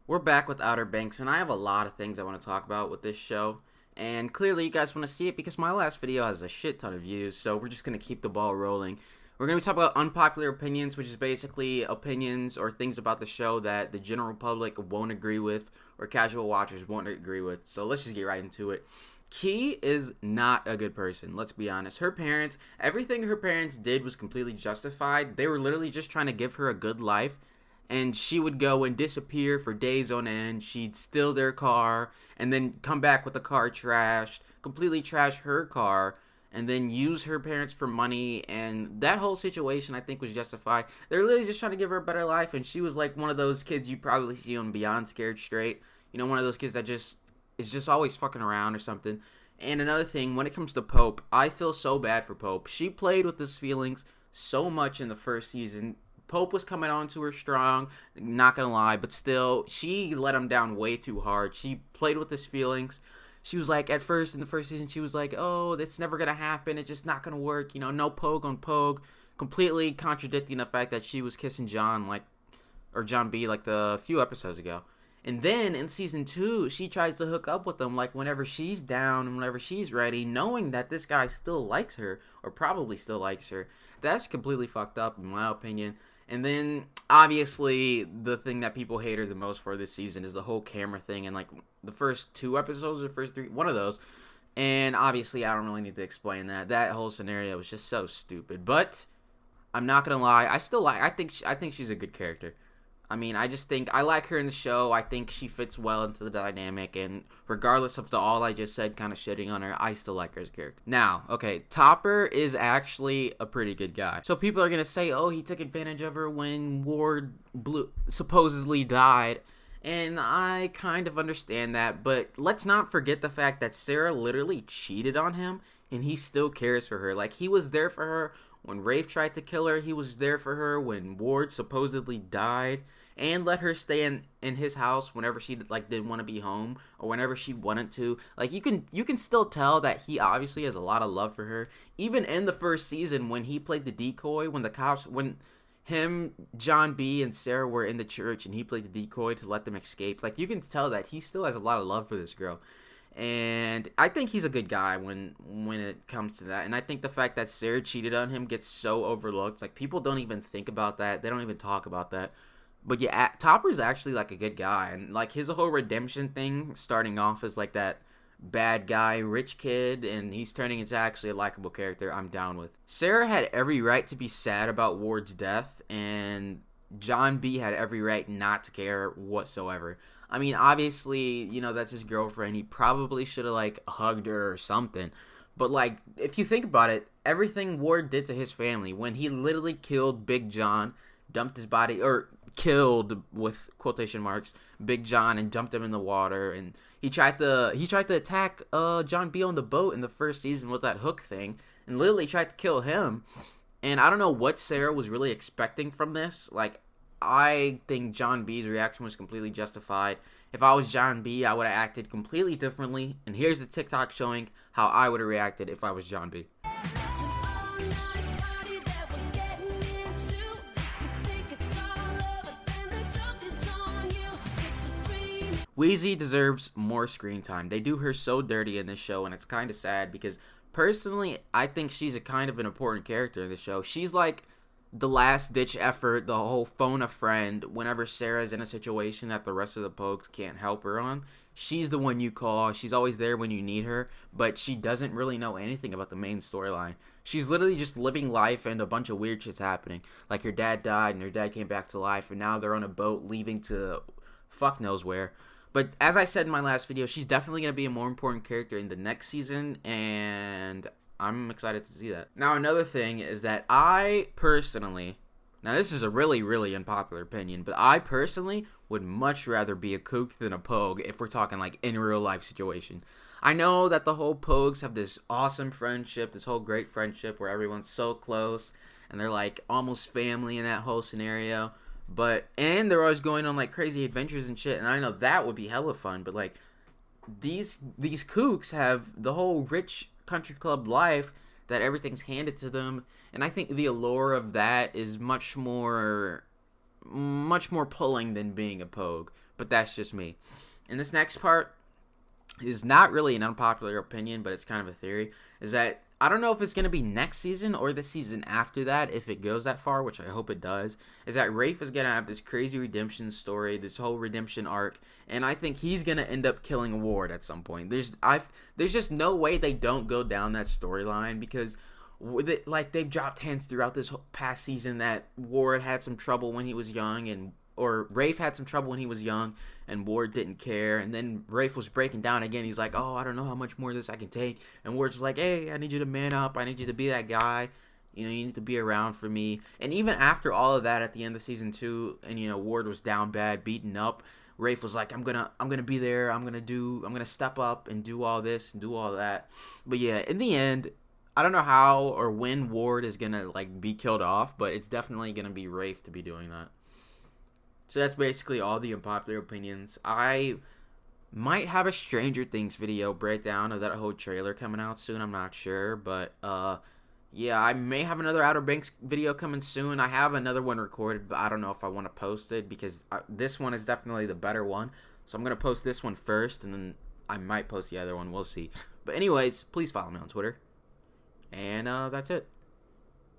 We're back with Outer Banks, and I have a lot of things I want to talk about with this show. And clearly, you guys want to see it because my last video has a shit ton of views, so we're just going to keep the ball rolling. We're going to be talking about unpopular opinions, which is basically opinions or things about the show that the general public won't agree with or casual watchers won't agree with. So let's just get right into it. Key is not a good person, let's be honest. Everything her parents did was completely justified. They were literally just trying to give her a good life. And she would go and disappear for days on end. She'd steal their car and then come back with the car trashed, completely trash her car, and then use her parents for money. And that whole situation, I think, was justified. They're literally just trying to give her a better life. And she was like one of those kids you probably see on Beyond Scared Straight. You know, one of those kids that is just always fucking around or something. And another thing, when it comes to Pope, I feel so bad for Pope. She played with his feelings so much in the first season. Pope was coming on to her strong, not gonna lie, but still, she let him down way too hard. She played with his feelings. She was like, at first, in the first season, she was like, oh, that's never gonna happen, it's just not gonna work, you know, no Pogue on Pogue. Completely contradicting the fact that she was kissing John, or John B, like the few episodes ago. And then, in season 2, she tries to hook up with him, like, whenever she's down and whenever she's ready, knowing that this guy still likes her, or probably still likes her. That's completely fucked up, in my opinion. And then, obviously, the thing that people hate her the most for this season is the whole camera thing. And, like, the first 2 episodes or first 3, one of those. And, obviously, I don't really need to explain that. That whole scenario was just so stupid. But, I'm not going to lie. I think she's a good character. I mean, I just think I like her in the show. I think she fits well into the dynamic, and regardless of all I just said, kind of shitting on her, I still like her as a character. Now, okay, Topper is actually a pretty good guy. So people are gonna say, oh, he took advantage of her when Ward supposedly died, and I kind of understand that, but let's not forget the fact that Sarah literally cheated on him, and he still cares for her. Like, he was there for her when Rafe tried to kill her. He was there for her when Ward supposedly died, and let her stay in his house whenever she didn't want to be home or whenever she wanted to. Like, you can still tell that he obviously has a lot of love for her. Even in the first season when he played the decoy, when him, John B, and Sarah were in the church and he played the decoy to let them escape. Like, you can tell that he still has a lot of love for this girl. And I think he's a good guy when it comes to that. And I think the fact that Sarah cheated on him gets so overlooked. Like, people don't even think about that. They don't even talk about that. But yeah, Topper's actually like a good guy. And like his whole redemption thing, starting off as like that bad guy, rich kid, and he's turning into actually a likable character, I'm down with. Sarah had every right to be sad about Ward's death, and John B had every right not to care whatsoever. I mean, obviously, you know, that's his girlfriend. He probably should have, like, hugged her or something. But, like, if you think about it, everything Ward did to his family, when he literally killed Big John, dumped his body, or killed, with quotation marks, Big John and dumped him in the water, and he tried to attack John B on the boat in the first season with that hook thing, and literally tried to kill him. And I don't know what Sarah was really expecting from this. Like, I think John B's reaction was completely justified. If I was John B, I would have acted completely differently. And here's the TikTok showing how I would have reacted if I was John B. Wheezy deserves more screen time. They do her so dirty in this show, and it's kind of sad because personally, I think she's a kind of an important character in the show. She's like the last ditch effort, the whole phone a friend whenever Sarah's in a situation that the rest of the Pogues can't help her on. She's the one you call. She's always there when you need her, but she doesn't really know anything about the main storyline. She's literally just living life and a bunch of weird shit's happening. Like her dad died and her dad came back to life, and now they're on a boat leaving to fuck knows where. But as I said in my last video, she's definitely going to be a more important character in the next season, and I'm excited to see that. Now, another thing is that I personally, now this is a really, really unpopular opinion, but I personally would much rather be a kook than a Pogue if we're talking like in real life situation. I know that the whole Pogues have this awesome friendship, this whole great friendship where everyone's so close, and they're like almost family in that whole scenario. And they're always going on like crazy adventures and shit, and I know that would be hella fun, but like these kooks have the whole rich country club life that everything's handed to them, and I think the allure of that is much more pulling than being a Pogue. but that's just me. And this next part is not really an unpopular opinion, but it's kind of a theory, is that I don't know if it's going to be next season or the season after that, if it goes that far, which I hope it does, is that Rafe is going to have this crazy redemption story, this whole redemption arc, and I think he's going to end up killing Ward at some point. There's just no way they don't go down that storyline, because like they've dropped hints throughout this past season that Ward had some trouble when he was young, or Rafe had some trouble when he was young, and Ward didn't care. And then Rafe was breaking down again. He's like, oh, I don't know how much more of this I can take. And Ward's like, hey, I need you to man up. I need you to be that guy. You need to be around for me. And even after all of that at the end of season 2, and, Ward was down bad, beaten up, Rafe was like, I'm gonna be there. I'm gonna step up and do all this and do all that. But yeah, in the end, I don't know how or when Ward is gonna be killed off, but it's definitely gonna be Rafe to be doing that. So that's basically all the unpopular opinions. I might have a Stranger Things video breakdown of that whole trailer coming out soon. I'm not sure, but yeah, I may have another Outer Banks video coming soon. I have another one recorded, but I don't know if I want to post it, because this one is definitely the better one. So I'm going to post this one first, and then I might post the other one. We'll see. But anyways, please follow me on Twitter. And that's it.